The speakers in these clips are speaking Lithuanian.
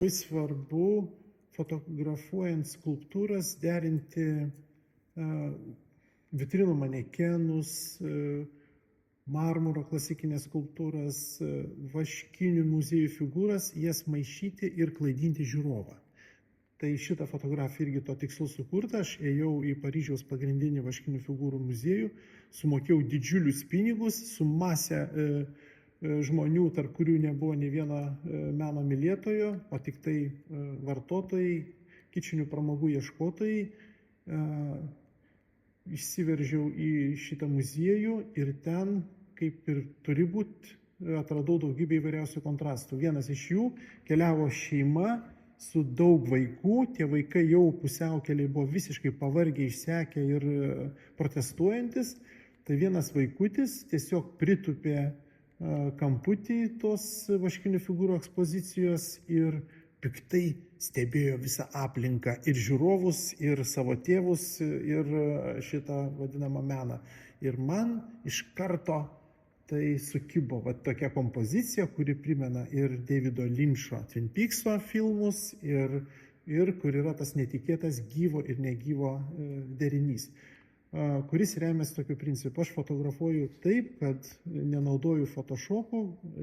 Labai svarbu fotografuojant skulptūras derinti vitrinų manekenus, marmuro klasikinės skulptūras, vaškinių muziejų figūras, jas maišyti ir klaidinti žiūrovą. Tai šitą fotografiją irgi to tikslu sukurta. Aš ėjau į Paryžiaus pagrindinį vaškinių figūrų muziejų, sumokėjau didžiulius pinigus, su masė žmonių, tarp kurių nebuvo nei vieno meno mylėtojo, o tik tai vartotojai, kičinių pramogų ieškotojai. Išsiveržiau į šitą muziejų ir ten, kaip ir turi būti, atradau daugybę įvairiausių kontrastų. Vienas iš jų keliavo šeima su daug vaikų, tie vaikai jau pusiaukeliai buvo visiškai pavargę, išsekę ir protestuojantis. Tai vienas vaikutis tiesiog pritupė kamputį tos vaškinių figūrų ekspozicijos ir piktai stebėjo visą aplinką, ir žiūrovus, ir savo tėvus, ir šitą vadinamą meną. Ir man iš karto tai sukibo tokia kompozicija, kuri primena ir Davido Lyncho Twin Peakso filmus, ir kur yra tas netikėtas gyvo ir negyvo derinys, kuris remiasi tokiu principu. Aš fotografuoju taip, kad nenaudoju Photoshopų,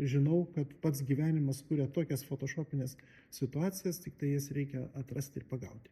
žinau, kad pats gyvenimas kuria tokias photoshopinės situacijas, tik tai jas reikia atrasti ir pagauti.